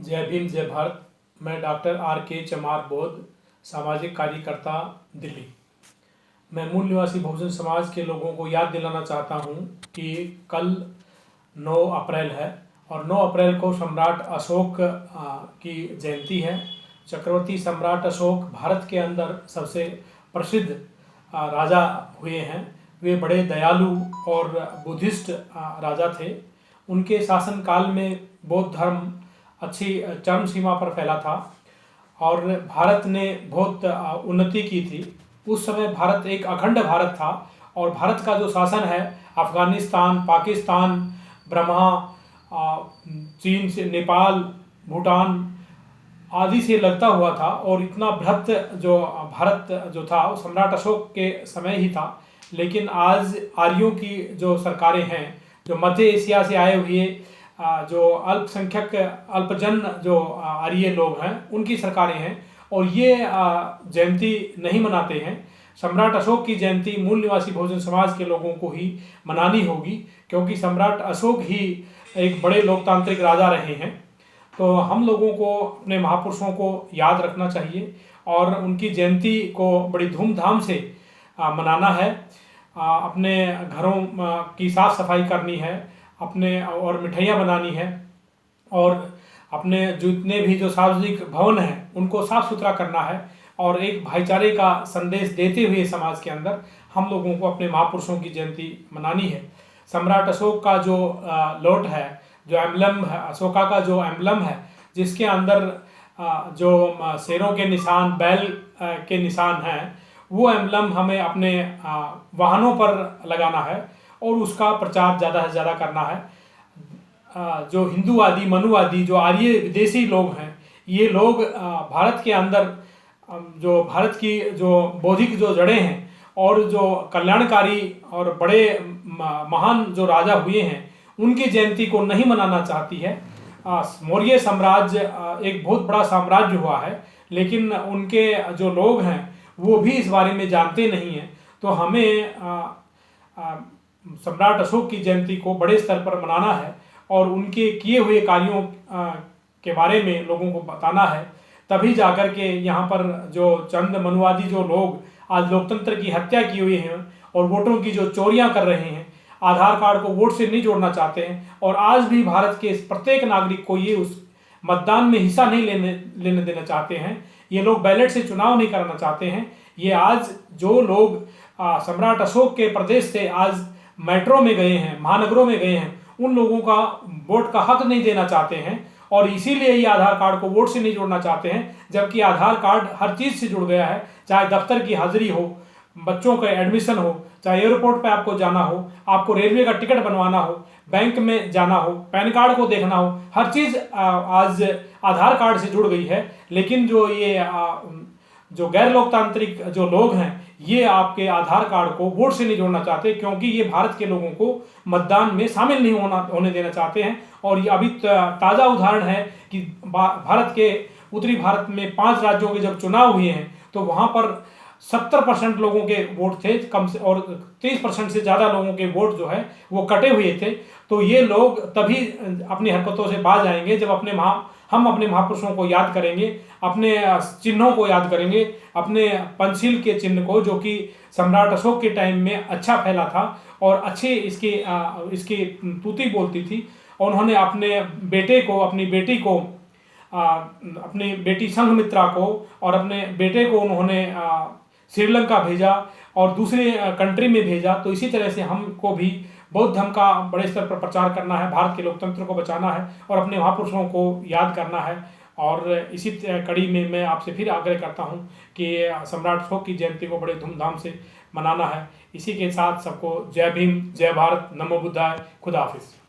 जय भीम जय भारत। मैं डॉक्टर R.K. चमार बोध, सामाजिक कार्यकर्ता, दिल्ली। मैं मूल निवासी बहुजन समाज के लोगों को याद दिलाना चाहता हूं कि कल 9 अप्रैल है और 9 अप्रैल को सम्राट अशोक की जयंती है। चक्रवर्ती सम्राट अशोक भारत के अंदर सबसे प्रसिद्ध राजा हुए हैं। वे बड़े दयालु और बुद्धिस्ट राजा थे। उनके शासनकाल में बौद्ध धर्म अच्छी चरम सीमा पर फैला था और भारत ने बहुत उन्नति की थी। उस समय भारत एक अखंड भारत था और भारत का जो शासन है अफ़गानिस्तान, पाकिस्तान, ब्रह्मा, चीन से, नेपाल, भूटान आदि से लगता हुआ था और इतना बृहत जो भारत जो था वो सम्राट अशोक के समय ही था। लेकिन आज आर्यों की जो सरकारें हैं, जो मध्य एशिया से आए हुए जो अल्पसंख्यक अल्पजन जो आर्य लोग हैं उनकी सरकारें हैं और ये जयंती नहीं मनाते हैं। सम्राट अशोक की जयंती मूल निवासी बहुजन समाज के लोगों को ही मनानी होगी, क्योंकि सम्राट अशोक ही एक बड़े लोकतांत्रिक राजा रहे हैं। तो हम लोगों को अपने महापुरुषों को याद रखना चाहिए और उनकी जयंती को बड़ी धूमधाम से मनाना है। अपने घरों की साफ सफाई करनी है, अपने और मिठाइयाँ बनानी है और अपने जितने भी जो सार्वजनिक भवन हैं उनको साफ सुथरा करना है और एक भाईचारे का संदेश देते हुए समाज के अंदर हम लोगों को अपने महापुरुषों की जयंती मनानी है। सम्राट अशोक का जो लौट है, जो एम्बलम है, अशोका का जो एम्बलम है जिसके अंदर जो शेरों के निशान, बैल के निशान हैं, वो एम्बलम हमें अपने वाहनों पर लगाना है और उसका प्रचार ज़्यादा से ज़्यादा करना है। जो हिंदूवादी, मनुवादी, जो आर्य विदेशी लोग हैं, ये लोग भारत के अंदर जो भारत की जो बौद्धिक जो जड़ें हैं और जो कल्याणकारी और बड़े महान जो राजा हुए हैं उनकी जयंती को नहीं मनाना चाहती है। मौर्य साम्राज्य एक बहुत बड़ा साम्राज्य हुआ है, लेकिन उनके जो लोग हैं वो भी इस बारे में जानते नहीं हैं। तो हमें सम्राट अशोक की जयंती को बड़े स्तर पर मनाना है और उनके किए हुए कार्यों के बारे में लोगों को बताना है। तभी जाकर के यहाँ पर जो चंद मनुवादी जो लोग आज लोकतंत्र की हत्या की हुई हैं और वोटों की जो चोरियां कर रहे हैं, आधार कार्ड को वोट से नहीं जोड़ना चाहते हैं और आज भी भारत के प्रत्येक नागरिक को ये उस मतदान में हिस्सा नहीं लेने देना चाहते हैं। ये लोग बैलेट से चुनाव नहीं कराना चाहते हैं। ये आज जो लोग सम्राट अशोक के प्रदेश से आज मेट्रो में गए हैं, महानगरों में गए हैं, उन लोगों का वोट का हक नहीं देना चाहते हैं और इसीलिए ये आधार कार्ड को वोट से नहीं जोड़ना चाहते हैं। जबकि आधार कार्ड हर चीज़ से जुड़ गया है, चाहे दफ्तर की हाजिरी हो, बच्चों का एडमिशन हो, चाहे एयरपोर्ट पे आपको जाना हो, आपको रेलवे का टिकट बनवाना हो, बैंक में जाना हो, पैन कार्ड को देखना हो, हर चीज़ आज आधार कार्ड से जुड़ गई है। लेकिन जो ये जो गैर लोकतांत्रिक जो लोग हैं ये आपके आधार कार्ड को वोट से नहीं जोड़ना चाहते, क्योंकि ये भारत के लोगों को मतदान में शामिल नहीं होने देना चाहते हैं। और ये अभी ताज़ा उदाहरण है कि भारत के उत्तरी भारत में 5 राज्यों के जब चुनाव हुए हैं तो वहाँ पर 70% लोगों के वोट थे कम से, और 30% से ज़्यादा लोगों के वोट जो है वो कटे हुए थे। तो ये लोग तभी अपनी हरकतों से बाज आएंगे जब हम अपने महापुरुषों को याद करेंगे, अपने चिन्हों को याद करेंगे, अपने पंचशील के चिन्ह को, जो कि सम्राट अशोक के टाइम में अच्छा फैला था और अच्छे इसकी तूती बोलती थी। और उन्होंने अपने बेटे को, अपनी बेटी को, अपनी बेटी संघमित्रा को और अपने बेटे को उन्होंने श्रीलंका भेजा और दूसरे कंट्री में भेजा। तो इसी तरह से हमको भी बौद्ध धर्म का बड़े स्तर पर प्रचार करना है, भारत के लोकतंत्र को बचाना है और अपने महापुरुषों को याद करना है। और इसी कड़ी में मैं आपसे फिर आग्रह करता हूं कि सम्राट अशोक की जयंती को बड़े धूमधाम से मनाना है। इसी के साथ सबको जय भीम, जय भारत, नमो बुद्धाय, खुदा हाफिज।